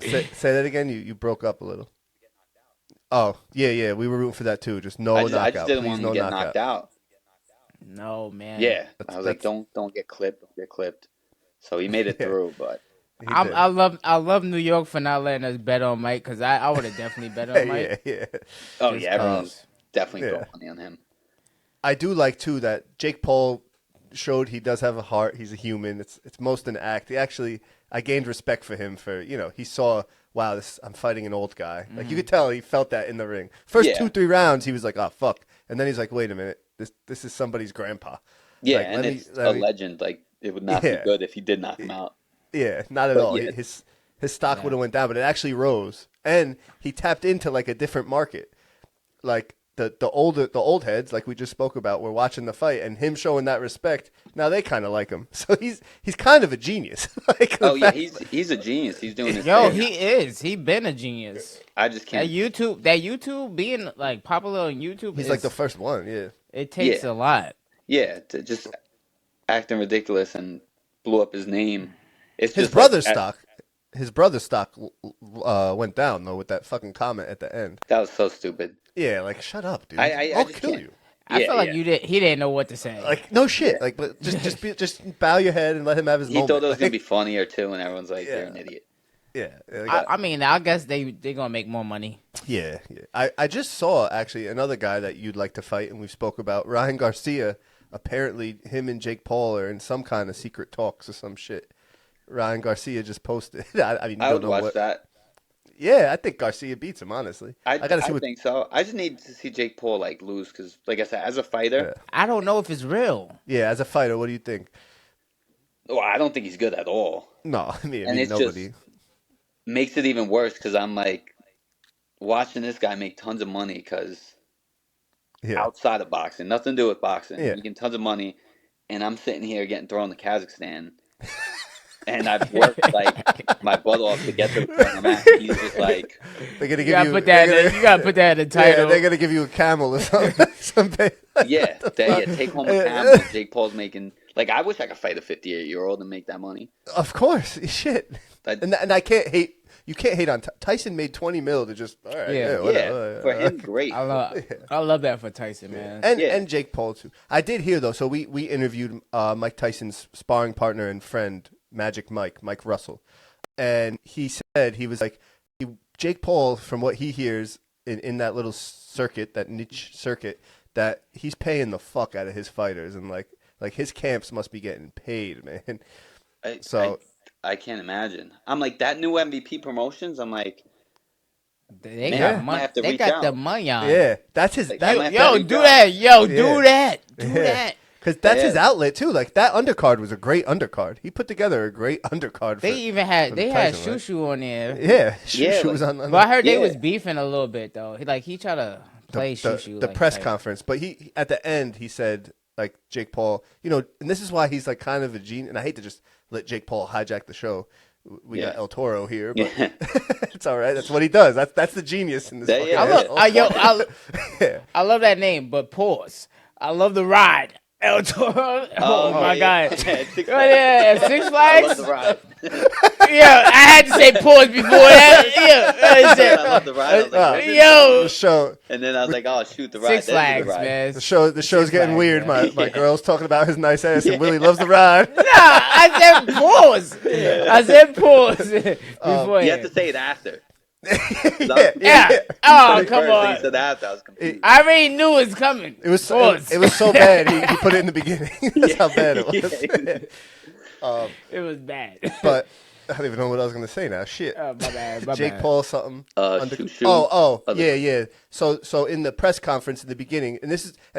Say that again. You broke up a little. Oh yeah, we were rooting for that too. Just no knockout. I just didn't want him to get knocked out. No man. Yeah, I was like, don't get clipped. Don't get clipped. So he made it through, but I love New York for not letting us bet on Mike because I would have definitely bet on Mike. Yeah. Oh yeah, everyone's definitely throwing money on him. I do like too that Jake Paul showed he does have a heart. He's a human. It's most an act. I gained respect for him for he saw, wow, I'm fighting an old guy. Like you could tell he felt that in the ring. First 2-3 rounds he was like, oh fuck, and then he's like, wait a minute, this is somebody's grandpa. Yeah, like, and it's a legend. Like it would not be good if he did knock him out. Yeah, not at all. Yeah. His stock would have went down, but it actually rose, and he tapped into like a different market, like. The old heads, like we just spoke about, were watching the fight, and him showing that respect. Now they kind of like him, so he's kind of a genius. He's a genius. He's doing his thing. He is. He been a genius. I just can't. That YouTube being like popular on YouTube. He's like the first one. Yeah, it takes a lot. Yeah, to just acting ridiculous and blew up his name. It's his brother's stock. His brother's stock went down though with that fucking comment at the end. That was so stupid. Yeah, like shut up, dude. I'll kill you. I feel like he didn't know what to say. Like no shit. Like, but just bow your head and let him have his moment. He thought it was gonna be funnier too, and everyone's like, "You're an idiot." Yeah. I mean, I guess they're gonna make more money. Yeah. I just saw actually another guy that you'd like to fight, and we spoke about Ryan Garcia. Apparently, him and Jake Paul are in some kind of secret talks or some shit. Ryan Garcia just posted. I mean, I would watch that. Yeah, I think Garcia beats him. Honestly, I think so. I just need to see Jake Paul like lose because, like I said, as a fighter, I don't know if it's real. Yeah, as a fighter, what do you think? Well, I don't think he's good at all. No, I mean nobody. Just makes it even worse because I'm like watching this guy make tons of money because outside of boxing, nothing to do with boxing, making tons of money, and I'm sitting here getting thrown to Kazakhstan. And I've worked like my butt off to get to the match. He's just like, they're gonna give you gotta put that in the title. Yeah, they're gonna give you a camel or something. Take home a camel. Jake Paul's making like I wish I could fight a 58-year-old and make that money. Of course, shit. And I can't hate. You can't hate on Tyson. Made $20 million to just all right. For him, great. I love that for Tyson, man. And Jake Paul too. I did hear though. So we interviewed Mike Tyson's sparring partner and friend. Magic Mike Russell, and he said he was like Jake Paul, from what he hears in that little circuit, that niche circuit, that he's paying the fuck out of his fighters, and like his camps must be getting paid, man. I can't imagine. I'm like that new MVP promotions. I'm like they got money. They got the money on. Yeah, that's his. Do that. Because that's his outlet too. Like that undercard was a great undercard. He put together a great undercard. They had Shushu on there. Yeah, Shushu was on. But I heard they was beefing a little bit though. He tried to play Shushu. The press conference, but he at the end he said like Jake Paul, and this is why he's like kind of a genius. And I hate to just let Jake Paul hijack the show. We got El Toro here, but it's all right. That's what he does. That's the genius in this. I love that name, but pause. I love the ride. El Toro. Oh my God. Six Flags. I love the ride. I had to say pause before that. I love the ride. The show. And then I was like, oh shoot, the ride. Six Flags, man. The show's getting weird. My girl's talking about his nice ass, and Willie loves the ride. No, I said pause. I said pause. You have to say it after. Oh, come on. He said that. I was confused. I already knew it was coming. It was so bad. He put it in the beginning. That's how bad it was. It was bad. But I don't even know what I was going to say now. Shit. My bad. Jake Paul something. Shushu. Yeah. So in the press conference in the beginning, and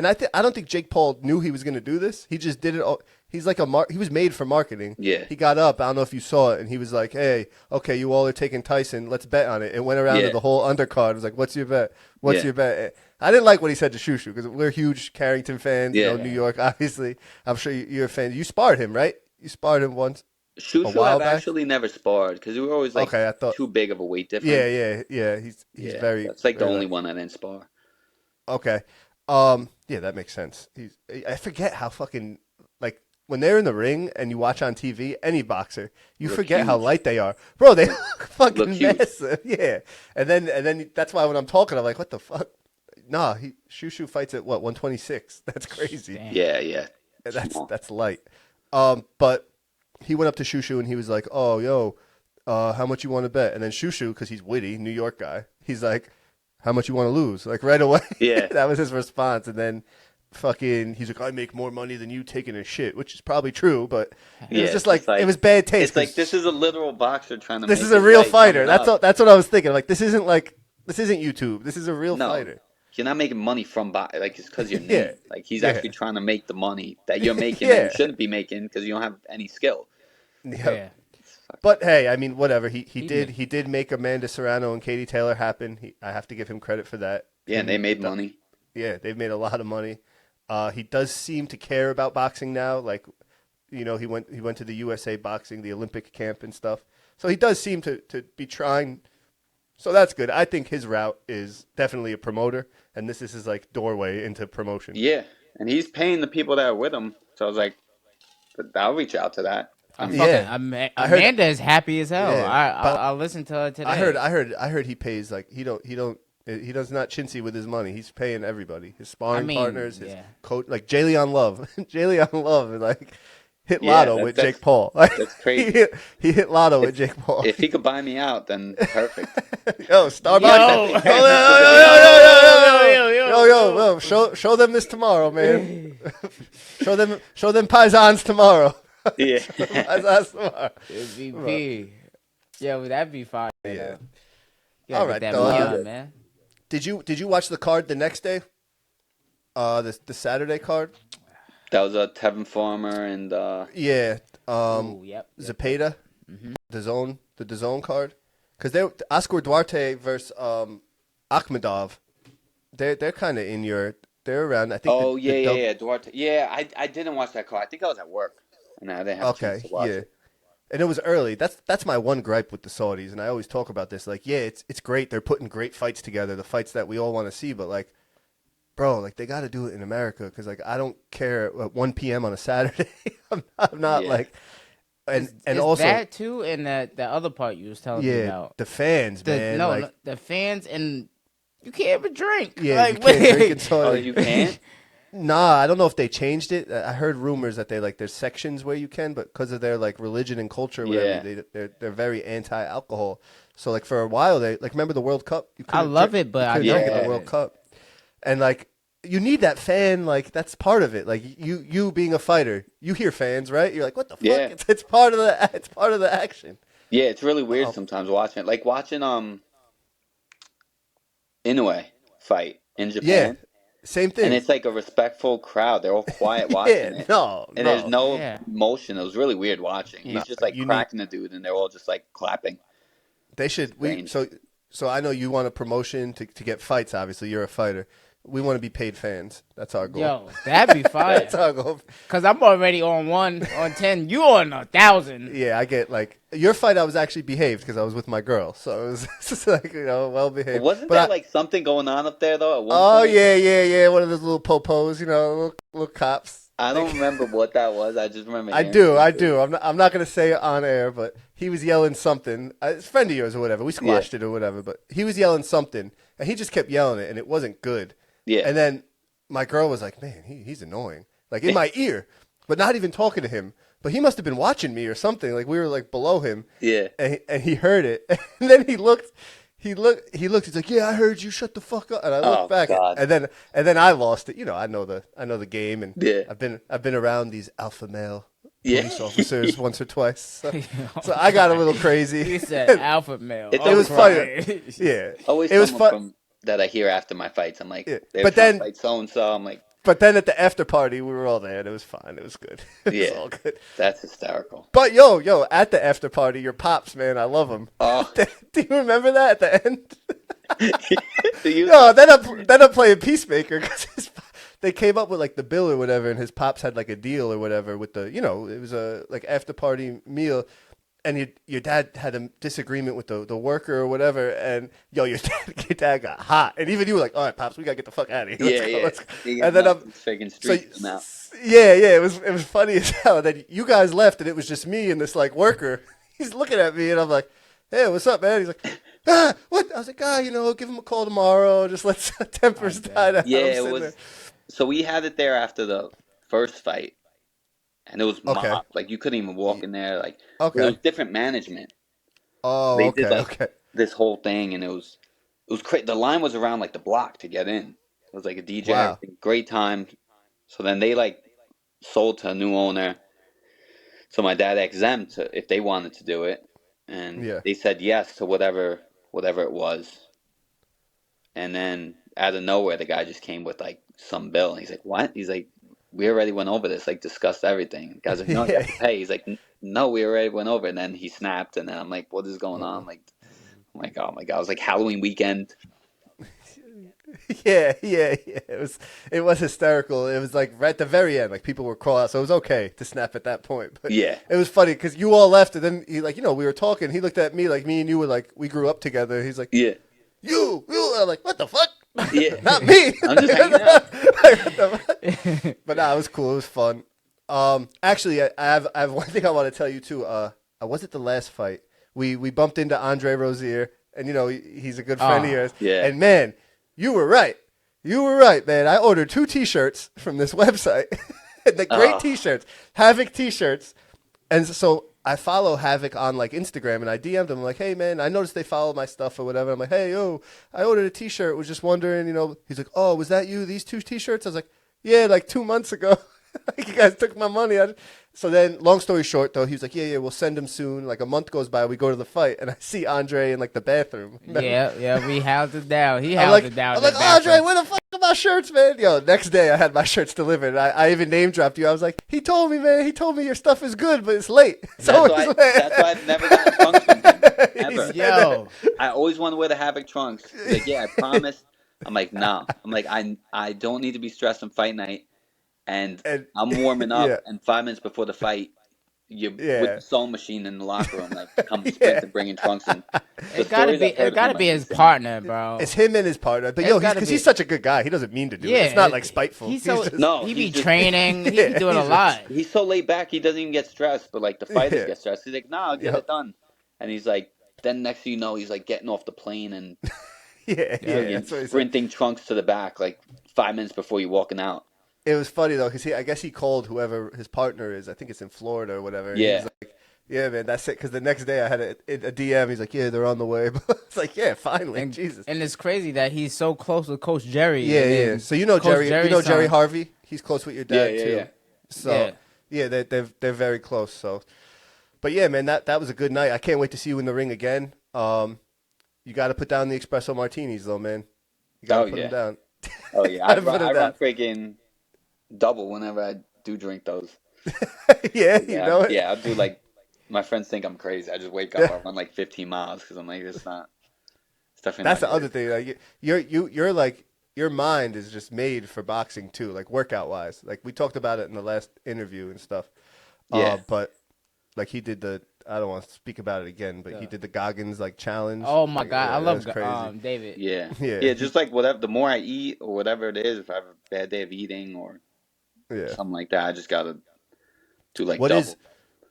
I don't think Jake Paul knew he was going to do this. He just did it. He's like he was made for marketing. Yeah. He got up. I don't know if you saw it, and he was like, "Hey, okay, you all are taking Tyson. Let's bet on it." It went around to the whole undercard. It was like, "What's your bet? What's your bet?" I didn't like what he said to Shushu because we're huge Carrington fans. New York, obviously. I'm sure you're a fan. You sparred him, right? You sparred him once. Shushu, I've actually never sparred because we were always like too big of a weight difference. Yeah. He's very. That's like the only one I didn't spar. Okay. Yeah, that makes sense. I forget how fucking like when they're in the ring and you watch on TV, any boxer, you forget how light they are, bro. They look fucking massive. Yeah, and then that's why when I'm talking, I'm like, what the fuck? Nah, Shushu fights at what 126. That's crazy. Damn. Yeah. That's light. But he went up to Shushu and he was like, "Oh, yo, how much you want to bet? And then Shushu, because he's witty, New York guy, he's like, how much you want to lose? Like right away. Yeah. That was his response. And then he's like, I make more money than you taking a shit, which is probably true, but it was just like, it was bad taste. It's like, this is a literal boxer trying to this make is a real fighter. That's what I was thinking. Like, this isn't YouTube. This is a real fighter. You're not making money from like it's because you're new. Yeah. Like he's actually trying to make the money that you're making Yeah. that you shouldn't be making because you don't have any skill. Yeah. But hey, I mean, whatever. He did make Amanda Serrano and Katie Taylor happen. I have to give him credit for that. Yeah, and they made money. Yeah, they've made a lot of money. He does seem to care about boxing now. Like, you know, he went to the USA boxing, the Olympic camp and stuff. So he does seem to be trying. So that's good. I think his route is definitely a promoter, and this is his like doorway into promotion. Yeah, and he's paying the people that are with him. So I was like, I'll reach out to that. Amanda is happy as hell. Yeah, I'll listen to her today. I heard he pays like he does not chintzy with his money. He's paying everybody, his sparring partners, his coach, like Jayleon Love. Jayleon Love like hit lotto with Jake Paul. Like, that's crazy. He hit lotto with Jake Paul. If he could buy me out, then perfect. Yo, Starbucks. Yo, show them this tomorrow, man. show them paisans tomorrow. Yeah. Paisans tomorrow. MVP. Yeah, that'd be fine. Yeah. All right, man. Did you watch the card the next day? The Saturday card. That was a Tevin Farmer and Zepeda, the DAZN card, because Oscar Duarte versus Akhmedov, they're kind of they're around. I think. Oh Duarte. Yeah, I didn't watch that card. I think I was at work, and I didn't have a chance to watch it. And it was early. That's my one gripe with the Saudis, and I always talk about this. Like, yeah, it's great. They're putting great fights together, the fights that we all want to see, but like. Bro, like, they got to do it in America because, like, I don't care at 1 p.m. on a Saturday. I'm not like, and also that too, and the other part you was telling me about the fans, man. No, the fans, and you can't even drink. Yeah, like, you can't drink in Saudi. Oh, you can't? Nah, I don't know if they changed it. I heard rumors that there's sections where you can, but because of their like religion and culture, whatever, they're very anti-alcohol. So like for a while, they like remember the World Cup. I love it, but I drink at the World Cup. And, like, you need that fan. Like, that's part of it. Like, you being a fighter, you hear fans, right? You're like, what the fuck? Yeah. It's part of the action. Yeah, it's really weird sometimes watching it. Like, watching Inoue fight in Japan. Yeah, same thing. And it's like a respectful crowd. They're all quiet watching it. And there's no emotion. It was really weird watching. He's just, like, cracking the dude, and they're all just, like, clapping. They should. So I know you want a promotion to get fights, obviously. You're a fighter. We want to be paid fans. That's our goal. Yo, that'd be fire. That's our goal. Because I'm already on 10. You on 1,000. Yeah, I get like your fight. I was actually behaved because I was with my girl, so it was just like well behaved. Wasn't there like something going on up there though? At one point? Yeah. One of those little popos, little cops. I don't remember what that was. I just remember. I do. I'm not gonna say it on air, but he was yelling something. It's a friend of yours or whatever. We squashed it or whatever, but he was yelling something, and he just kept yelling it, and it wasn't good. Yeah. And then my girl was like, man, he's annoying. Like in my ear, but not even talking to him. But he must have been watching me or something. Like we were like below him. Yeah. And he heard it. And then he looked. He's like, yeah, I heard you. Shut the fuck up. And I looked back. God. And then I lost it. I know the game. And yeah. I've been around these alpha male police officers once or twice. So I got a little crazy. He said alpha male. It was funny. Yeah. Always it was fun. That I hear after my fights. I'm like, but then fight so and so. I'm like, but then at the after party, we were all there, and it was fine. It was good. It was all good. That's hysterical. But yo, at the after party, your pops, man, I love them. Oh. Do you remember that at the end? No, then I'm playing Peacemaker because they came up with like the bill or whatever, and his pops had like a deal or whatever with the, it was a like after party meal. And your dad had a disagreement with the worker or whatever, and your dad got hot, and even you were like, "All right, pops, we gotta get the fuck out of here." Let's go. And then I'm it was funny as hell. And then you guys left, and it was just me and this like worker. He's looking at me, and I'm like, "Hey, what's up, man?" He's like, "What?" I was like, give him a call tomorrow. Just let tempers die down." Yeah, it was. So we had it there after the first fight. And it was mobbed. Like, you couldn't even walk in there. Like, it was different management. Oh, They okay, did like okay. this whole thing, and it was crazy. The line was around like the block to get in. It was like a DJ, Wow. everything, great time. So then they like sold to a new owner. So my dad asked them to if they wanted to do it, and Yeah. they said yes to whatever it was. And then out of nowhere, the guy just came with like some bill, and he's like, "What?" He's like, "We already went over this, like discussed everything." The guy's like, "No, you Yeah. have to pay." He's like, "No, we already went over." And then he snapped, and then I'm like, "What is going Uh-uh. on?" Like, I'm like, "Oh my god!" It was like Halloween weekend. Yeah. It was hysterical. It was like right at the very end, like people were crawling out, so it was okay to snap at that point. But Yeah, it was funny because you all left, and then he like we were talking. He looked at me like me and you were like we grew up together. He's like yeah, you. I'm like what the fuck? yeah. Not me. I'm just hanging out. Like, what the fuck? But nah, it was cool. It was fun. Actually, I have one thing I want to tell you too. Was it the last fight? We bumped into Andre Rozier, and he's a good friend of yours. Yeah. And man, you were right. You were right, man. I ordered 2 T-shirts from this website. The great T-shirts, Havoc T-shirts, and so I follow Havoc on like Instagram, and I DM'd him like, "Hey man, I noticed they follow my stuff or whatever." I'm like, "Hey yo, I ordered a T-shirt. Was just wondering, He's like, "Oh, was that you? These 2 T-shirts?" I was like, "Yeah, like 2 months ago." Like, you guys took my money. So then, long story short, though, he was like, yeah, we'll send him soon. Like a month goes by, we go to the fight, and I see Andre in like the bathroom. Yeah, we housed it down. He I'm housed like, it down. I'm like, Andre, where the fuck are my shirts, man? Yo, next day I had my shirts delivered. I even name dropped you. I was like, he told me, man. He told me your stuff is good, but it's late. So That's why I've never gotten trunks from him. Ever. Yo, I always want to wear the Havoc trunks. He's like, yeah, I promise. I'm like, nah. I'm like, I don't need to be stressed on fight night. And I'm warming up, yeah. and 5 minutes before the fight, you're with the sewing machine in the locker room, like come sprint and bringing trunks in. it gotta be his partner, bro. It's him and his partner, but because he's such a good guy, he doesn't mean to do it. It's not like spiteful. He be just, training. He be doing a lot. He's so laid back, he doesn't even get stressed. But like the fighters get stressed. He's like, nah, I'll get it done. And he's like, then next thing you know, he's like getting off the plane and sprinting trunks to the back, like 5 minutes before you're walking out. It was funny though, because I guess he called whoever his partner is. I think it's in Florida or whatever. And yeah. He was like, yeah, man, that's it. Because the next day I had a DM. He's like, yeah, they're on the way. It's like, yeah, finally, Jesus. And it's crazy that he's so close with Coach Jerry. Yeah. So Jerry, Jerry Harvey. He's close with your dad too. Yeah. So they're very close. So, but yeah, man, that was a good night. I can't wait to see you in the ring again. You got to put down the espresso martinis though, man. You got to put them down. Oh yeah, I run freaking double whenever I do drink those. You know it? Yeah, I'll do like, my friends think I'm crazy. I just wake up, I run like 15 miles because I'm like, it's definitely That's not the other thing. Like you're like, your mind is just made for boxing too, like workout wise. Like we talked about it in the last interview and stuff. Yeah. But like he did I don't want to speak about it again, but he did the Goggins like challenge. Oh my God, I love David. Yeah, just like whatever. The more I eat or whatever it is, if I have a bad day of eating or something like that, I just gotta do like double.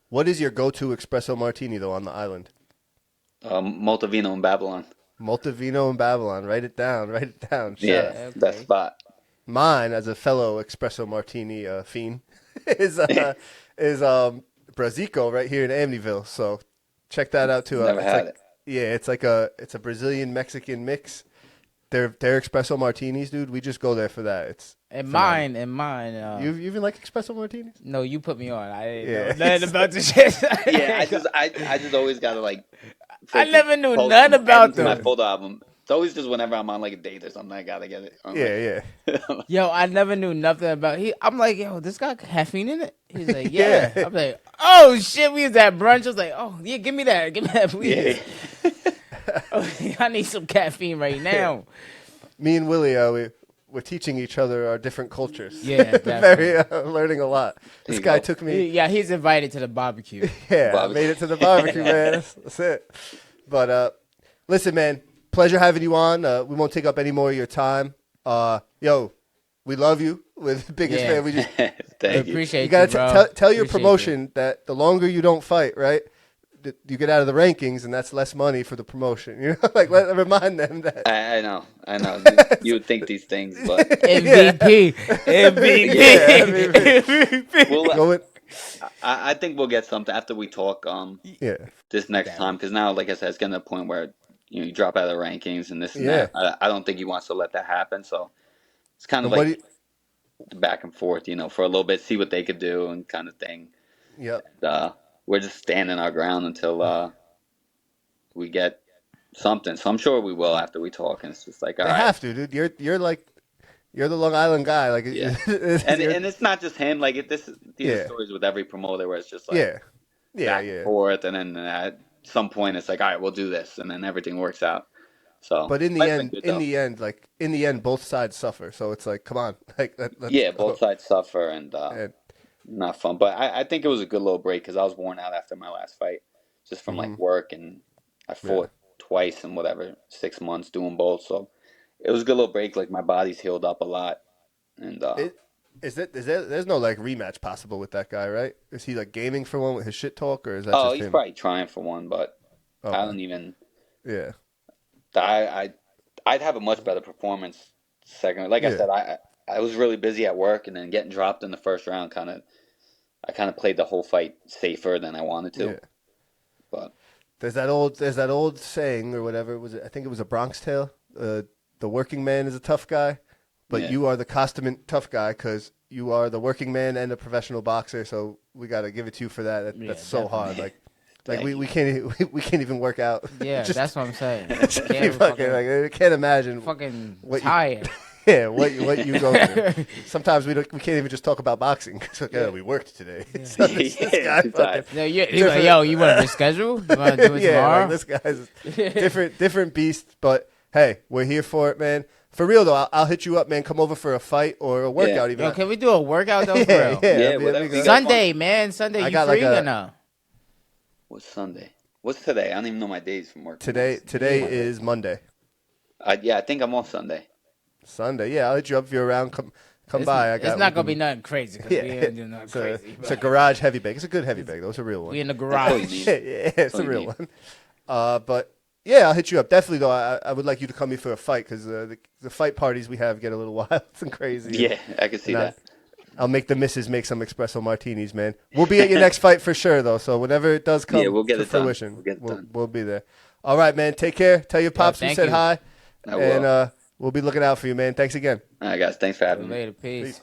What is your go-to espresso martini though on the island? Multivino in Babylon. Multivino in Babylon. Write it down. Yeah, that spot. Mine, as a fellow espresso martini fiend, is Brazico right here in Amityville. So check that out too. Never had it. Yeah, it's a Brazilian Mexican mix. Their espresso martinis, dude. We just go there for that. It's mine. You even like espresso martinis? No, you put me on. I didn't know nothing about the shit. Yeah, I just always gotta like. I never knew nothing about them. My photo album. It's always just whenever I'm on like a date or something, I gotta get it. Yeah. Yo, I never knew nothing about. I'm like, yo, this got caffeine in it. He's like, yeah. I'm like, oh shit, we was at brunch. I was like, oh yeah, give me that, please. Yeah. I need some caffeine right now. Me and Willie, we're teaching each other our different cultures. Yeah, very learning a lot. This guy took me. Yeah, he's invited to the barbecue. Yeah, I made it to the barbecue, man. That's it. But listen, man. Pleasure having you on. We won't take up any more of your time. Yo, we love you. We're the biggest fan. We just appreciate you. You gotta tell your promotion that the longer you don't fight, right, you get out of the rankings, and that's less money for the promotion. You know, like remind them that. I know. You would think these things, but MVP. MVP. I think we'll get something after we talk Yeah. this next time, because now, like I said, it's getting to the point where you drop out of the rankings and this and Yeah. that. I don't think he wants to let that happen. So it's kind of And what like the back and forth, for a little bit, see what they could do and kind of thing. Yep. We're just standing our ground until we get something. So I'm sure we will after we talk. And it's just like, all They right. have to, dude. You're the Long Island guy. Like, Yeah. and it's not just him. Like these are stories with every promoter where it's just like back and forth, and then at some point it's like, all right, we'll do this, and then everything works out. So, but in the end, both sides suffer. So it's like, come on, like both sides suffer, and not fun. But I think it was a good little break because I was worn out after my last fight, just from like work, and I fought twice in 6 months doing both. So it was a good little break. Like my body's healed up a lot, and there's no like rematch possible with that guy, right? Is he like gaming for one with his shit talk, or is that just him? He's probably trying for one, but I don't even. Yeah. I'd have a much better performance second. Like I said, I was really busy at work, and then getting dropped in the first round I kind of played the whole fight safer than I wanted to. Yeah. But there's that old saying or whatever was it? I think it was a Bronx Tale. The working man is a tough guy, but you are the consummate tough guy because you are the working man and a professional boxer. So we got to give it to you for that. That's so hard. Like we can't even work out. Yeah, that's what I'm saying. I can't imagine. Fucking tired. What you go through. Sometimes we can't even just talk about boxing because we worked today. Yeah. So this guy you're like, yo, you want to reschedule? You want to do it tomorrow? Like this guy's different beast. But hey, we're here for it, man. For real though, I'll hit you up, man. Come over for a fight or a workout. Even. Yo, can we do a workout though? For real? Sunday, man. Sunday, you free or no? What's Sunday? What's today? I don't even know my days from work. Today is Monday. I think I'm off Sunday. Sunday, I'll hit you up if you're around. Come by. It's not gonna be nothing crazy. We ain't doing nothing crazy. It's a garage heavy bag. It's a good heavy bag though. It's a real one. We in the garage. It's a real one. But I'll hit you up. Definitely though. I would like you to come here for a fight because the fight parties we have get a little wild and crazy. Yeah, I can see that. I'll make the missus make some espresso martinis, man. We'll be at your next fight for sure, though. So whenever it does come we'll get to it fruition, done. We'll be there. All right, man. Take care. Tell your pops we said hi. And we'll be looking out for you, man. Thanks again. All right, guys. Thanks for having me. Later. Peace.